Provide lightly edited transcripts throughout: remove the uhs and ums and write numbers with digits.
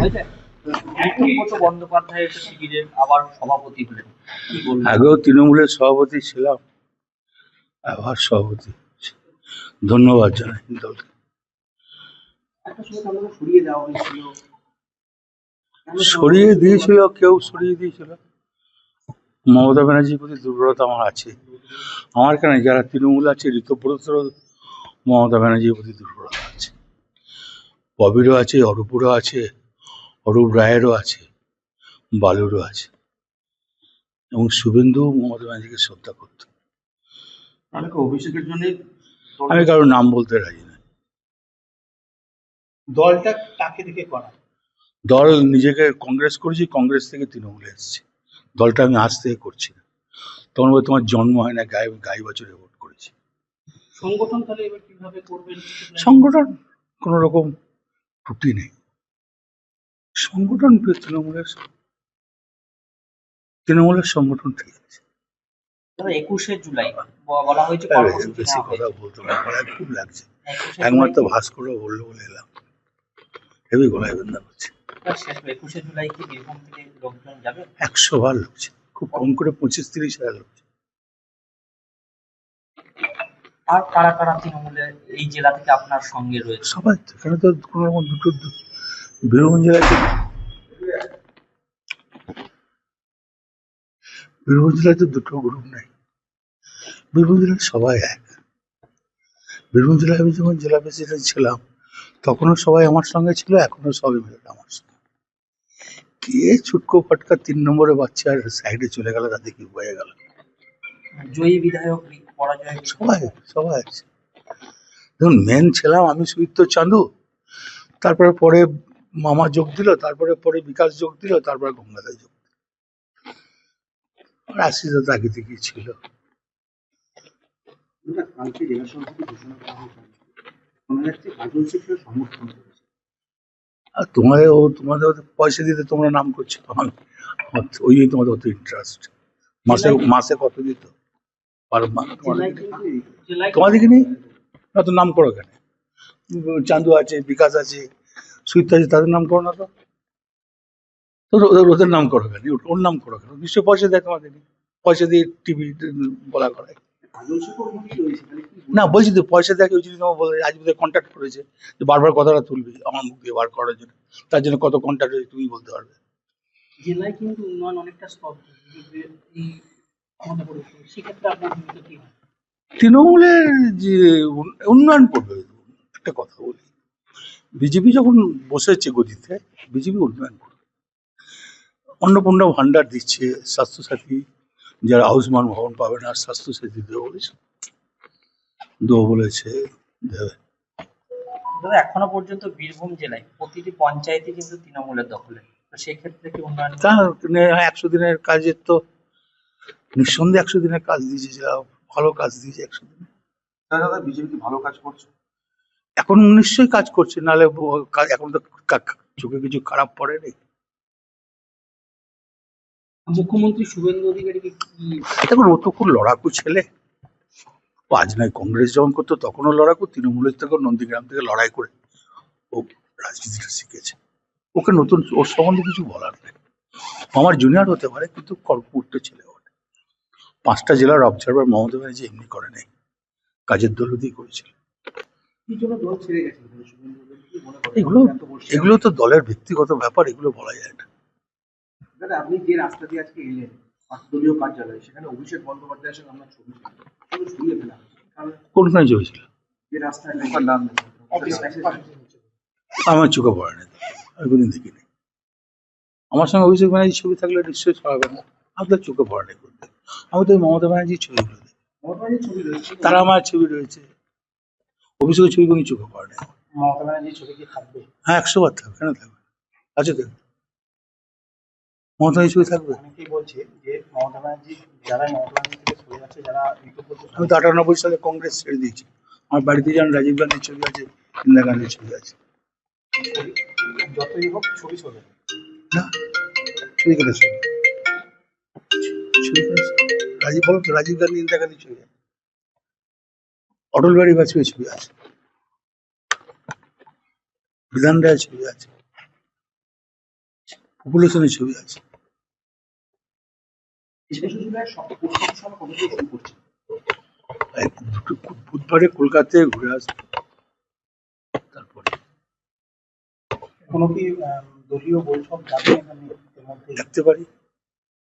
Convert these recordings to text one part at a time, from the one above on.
ব্রত বন্দ্যোপাধ্যায় শিবিরের আবার সভাপতি হলেন, কি বলবেন? আগেও তৃণমূলের সভাপতি ছিলাম, আবার সভাপতি। ধন্যবাদ জানাই দলকে। সরিয়ে দিয়েছিল, কেউ সরিয়ে দিয়েছিল। মমতা ব্যানার্জির প্রতি দুর্বলতা আমার আছে। আমার কেন, যারা তৃণমূল আছে, ঋতব্রতরও মমতা ব্যানার্জির প্রতি দুর্বলতা আছে, ববিরও আছে, অরূপরও আছে, অরূপ রায়েরও আছে, বালুরও আছে। এবং শুভেন্দু মমতা ব্যানার্জিকে শ্রদ্ধা করত। অভিষেকের জন্য আমি কারোর নাম বলতে রাজি না। দলটা কাকে দিকে করা? দল নিজেকে কংগ্রেস করেছি, কংগ্রেস থেকে তৃণমূলে এসেছি। দলটা আমি আজ থেকে করছি না। তখন বলে তোমার জন্ম হয় না, গাই বছরে ভোট করেছি। সংগঠন তাহলে এবার কিভাবে করবেন? সংগঠন কোন রকম ত্রুটি নেই। সংগঠন তৃণমূলের সংগঠন ঠিক আছে। 21শে জুলাই বলা হয়েছে, বেশি কথা বলতে গলায় খুব লাগছে। একমাত্র ভাস্কর বললো বলে এলাম, হেবি গলায় বেদনা করছে। 21শে জুলাই কি বীরভূম থেকে লোকজন যাবে? 100 বার লোকছে, খুব কম করে 25-30 হাজার লোকছে। আর কারা কারা তৃণমূলের এই জেলা থেকে আপনার সঙ্গে রয়েছে? সবাই। এখানে তো কোন রকম দুটো বীরভূম জেলায় তো দুটো গ্রুপ নেই। বীরভূম জেলায় সবাই এক। বীরভূম জেলায় আমি যখন জেলা প্রেসিডেন্ট ছিলাম, তখনও সবাই আমার সঙ্গে ছিল, এখনো সবাই মিলে আমার সঙ্গে। কে ছুটকো ফটকা 3 নম্বরে বাচ্চা আর সাইডে চলে গেল, তাতে কি হয়ে গেল? জয়ী বিধায়ক পরাজয় সবাই সবাই আছে। দেখুন, মেন ছিলাম আমি, সুদীপ্ত চাঁদু, তারপরে পরে মামা যোগ দিল, তারপরে বিকাশ যোগ দিল, তারপরে গঙ্গাধর যোগ দিল, আর আশিস আগে থেকেই ছিল। আর তোমাদের পয়সা দিতে তোমরা নাম করছো, ওই তোমাদের অত ইন্টারেস্ট। মাসে কত দিত? তোমাদেরকে নেই, অত নাম করো কেন? চান্দু আছে, বিকাশ আছে, সুইত আছে, তাদের নাম করো না তো। ওদের নাম করো কেন? ওর নাম করো কেন? নিশ্চয় পয়সা দেয় তোমাদের, পয়সা দিয়ে টিভি বলা করায় না। বলছি তো পয়সা দেয়, ওই যদি তোমার বলে আজ বোধহয় কন্ট্যাক্ট করেছে যে বারবার কথাটা তুলবি আমার মুখ দিয়ে বার করার জন্য, তার জন্য কত কন্ট্যাক্ট হয়েছে তুমি বলতে পারবে। জেলায় কিন্তু উন্নয়ন অনেকটা স্তব্ধ, সেক্ষেত্রে আপনার ভূমিকা কি হয়? তৃণমূলের যে উন্নয়ন করবে, একটা কথা বলি, বিজেপি যখন বসেছে গদিতে, বিজেপি উন্নয়ন করবে। অন্নপূর্ণা ভান্ডার দিচ্ছে, স্বাস্থ্যসাথী যারা আয়ুষ্মান ভবন পাবে না, স্বাস্থ্যসাথী দেবো বলেছে দেবে। এখনো পর্যন্ত বীরভূম জেলায় প্রতিটি পঞ্চায়েতই কিন্তু তৃণমূলের দখলে, তো সেক্ষেত্রে কি উন্নয়ন? 100 দিনের কাজের তো নিঃসন্দেহে 100 দিনের কাজ দিয়েছে, ভালো কাজ দিয়েছে 100 দিনে। দাদা বিজেপি কি ভালো কাজ করছে? এখন নিশ্চয়ই কাজ করছে, নাহলে এখন তো চোখে কিছু খারাপ পড়েনি। মুখ্যমন্ত্রী শুভেন্দু অধিকারীকে কি? দেখুন, ও তো খুব লড়াকু ছেলে। আজ নয়, কংগ্রেস যখন করতো তখনও লড়াকু, তৃণমূলের থেকে নন্দীগ্রাম থেকে লড়াই করে ও রাজনীতিটা শিখেছে। ওকে নতুন ওর সম্বন্ধে কিছু বলার নেই। আমার জুনিয়র হতে পারে, কিন্তু কর্পূর্ত ছেলে ওঠে। 5টা জেলার অবজারভার মমতা ব্যানার্জি এমনি করে নেই, কাজের দৌলতেই করেছিল। এগুলো তো দলের ব্যক্তিগত ব্যাপার, এগুলো বলা যায় না। দাদা আপনি যে রাস্তা দিয়ে আজকে এলেন দলীয় কার্যালয়ে, সেখানে অভিষেক বন্দ্যোপাধ্যায়ের সঙ্গে আমরা ছবি ঝুলিয়ে ফেলা, কোনখানে চলছিল? যে রাস্তায় আমার চোখে পড়ে না, আমি কোনদিন দেখিনি। আমার সঙ্গে অভিষেক ব্যানার্জির ছবি থাকলে নিশ্চয়ই ছড়াবে না, আপনার চোখে পড়ে না। আমি তো মমতা ব্যানার্জির ছবিগুলো দেখি, তারা আমার ছবি রয়েছে, অভিষেকের ছবি কোনো চোখে পড়ে না। মমতা ব্যানার্জির ছবি কি থাকবে? হ্যাঁ, 100 বার থাকবে, কেন থাকবে? আছে তো, মমতা ব্যানার্জির ছবি থাকবে। অনেকেই বলছে যে মমতা ব্যানার্জি, যারা মমতা ব্যানার্জি থেকে সরে যাচ্ছে, যারা আমি তো 98 সালে কংগ্রেস ছেড়ে দিয়েছি। আমার বাড়িতে যেন রাজীব গান্ধীর ছবি আছে, ইন্দিরা গান্ধীর ছবি আছে। যতই হোক ছবি চলে না, ছবি কেটে রাজীব, বলো তো, রাজীব গান্ধী, ইন্দিরা গান্ধীর ছবি আছে, অটল বিহারী বাজপেয়ীর ছবি আছে, বিধান রায়ের ছবি আছে। পপুলেশনের ছবি আছে। 21শে জুলাই পরশু সময় কবে থেকে শুরু করছে? দুটো বুধবারে কলকাতায় ঘুরে আসবো, তারপরে কোনো কি দলীয় বৈঠক যাবে এখানে এর মধ্যে? দেখতে পারি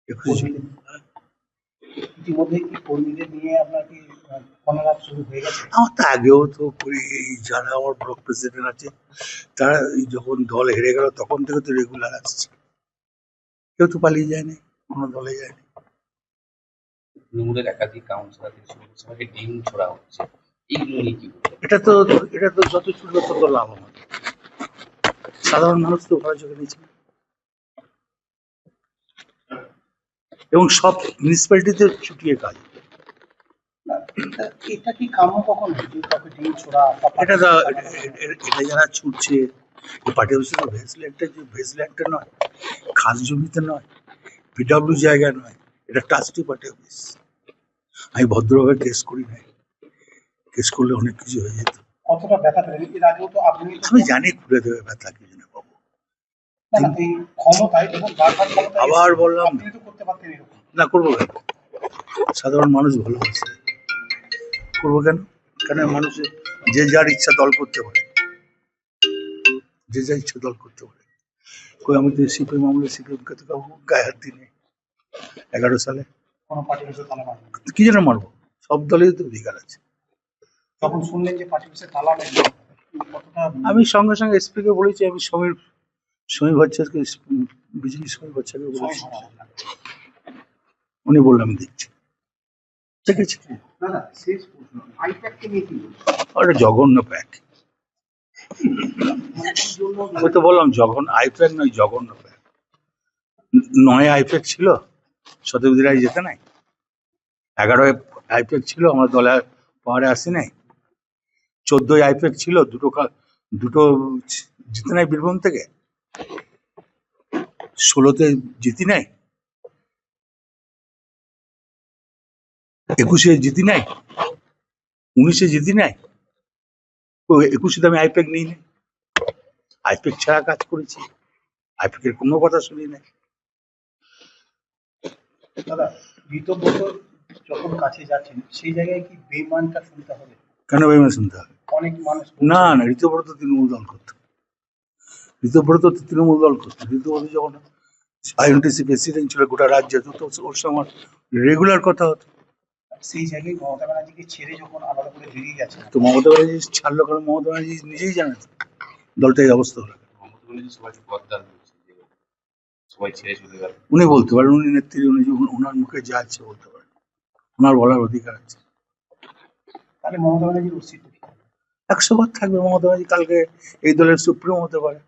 21 জুলাই। ইতিমধ্যে কি কর্মীদের নিয়ে আপনার কি ফোনালাপ শুরু হয়ে গেছে? আমার তো আগেও তো এই যারা আমার ব্লক প্রেসিডেন্ট আছে তারা যখন দল হেরে গেল তখন থেকে তো রেগুলার আসছে, কেউ তো পালিয়ে যায়নি, কোনো দলে যায়নি। তৃণমূলের একাধিক কাউন্সিলর থেকে শুরু করে সবাইকে ডিম ছোড়া হচ্ছে, এইগুলো নিয়ে কি বলবেন? এটা তো যত ছুটবে তত লাভ আমাদের, সাধারণ মানুষ তো ভালো চোখে নিচ্ছে না। এবং সব মিউনিসিপ্যালিটিতে ছুটিয়ে কাজ। এটা কি কাম্য কখন যে কাউকে ডিম ছোড়া? এটা যারা ছুটছে পার্টি অফিসে তো ভেসল্যান্ডটা নয়, খাস জমিতে নয়, পিডব্লিউ জায়গা নয়, এটা ট্রাস্টি পার্টি অফিস। আমি ভদ্রভাবে কেস করি নাই, কেস করলে অনেক কিছু হয়ে যেত। কতটা ব্যথা পেলেন? এর আগেও তো আপনি আমি জানি খুলে দেবে ব্যথা কিছু না পাবো। এই ক্ষমতায় এবং বারবার ক্ষমতায় আবার বললাম আপনি তো করতে পারতেন এরকম। না, করবো কেন? সাধারণ মানুষ ভালোবাসে, করবো কেন? কেন মানুষের যে যার ইচ্ছা দল করতে পারে, যে যার ইচ্ছা দল করতে পারে। কই আমি তো সিপিএম আমলে সিপিএমকে তো কাউকে গায়ে হাত দিই নাই 11 সালে। কোনো পার্টি অফিসে তালা মারবেন? কি জন্য মারবো? সব দলেই তো অধিকার আছে। তখন শুনলেন যে পার্টি অফিসে তালা নেই, কতটা আমি সঙ্গে সঙ্গে এসপি কে বলেছি, আমি সমীর ভট্টাচার্যকে, বিজেপি সমীর ভট্টাচার্যকে বলেছি, উনি বললাম দেখছি, ঠিক আছে। দাদা শেষ প্রশ্ন, আইপ্যাককে নিয়ে কি বলবেন? ওটা জঘন্য প্যাক। আমি তো বললাম আইপ্যাক নয়, জঘন্য প্যাক। 9 আইপ্যাক ছিল, শতাব্দী রায় যেতে নাই। 11 আইপ্যাক ছিল, আমার দলে পাওয়ারে আসি নাই। 14 আইপ্যাক ছিল, দুটো জিতে নাই বীরভূম থেকে। 16তে জিতি নাই, 21-এ জিতি নাই, 19-এ জিতি নাই। 21-এ আমি আইপ্যাক নিই নাই, আইপ্যাক ছাড়া কাজ করেছি, আইপ্যাকের কোনো কথা শুনি নাই। দাদা ঋতব্রত যখন কাছে যাচ্ছেন সেই জায়গায় কি বেমানটা শুনতে হবে? কেন বেমান শুনতে হবে? অনেক মানুষ না, ঋতব্রত তৃণমূল দল করতো, ঋতব্রত যখন আইএনটিসি প্রেসিডেন্ট ছিল গোটা রাজ্যে, তো ওর সঙ্গে আমার রেগুলার কথা হতো। সেই জায়গায় মমতা ব্যানার্জিকে ছেড়ে যখন আলাদা করে বেরিয়ে গেছে, তো মমতা ব্যানার্জি ছাড়লো কারণ মমতা ব্যানার্জি নিজেই জানে তো দলটা এই অবস্থা হলো। মমতা ব্যানার্জি সবাইকে পদ্মার বলছে যে সবাই ছেড়ে চলে গেল। উনি বলতে পারেন, উনি নেত্রী, উনি যখন ওনার মুখে যা আছে বলতে পারেন, ওনার বলার অধিকার আছে। তাহলে মমতা ব্যানার্জির অস্তিত্ব কি? 100 বার থাকবে মমতা ব্যানার্জি, কালকে এই দলের সুপ্রিম হতে পারে।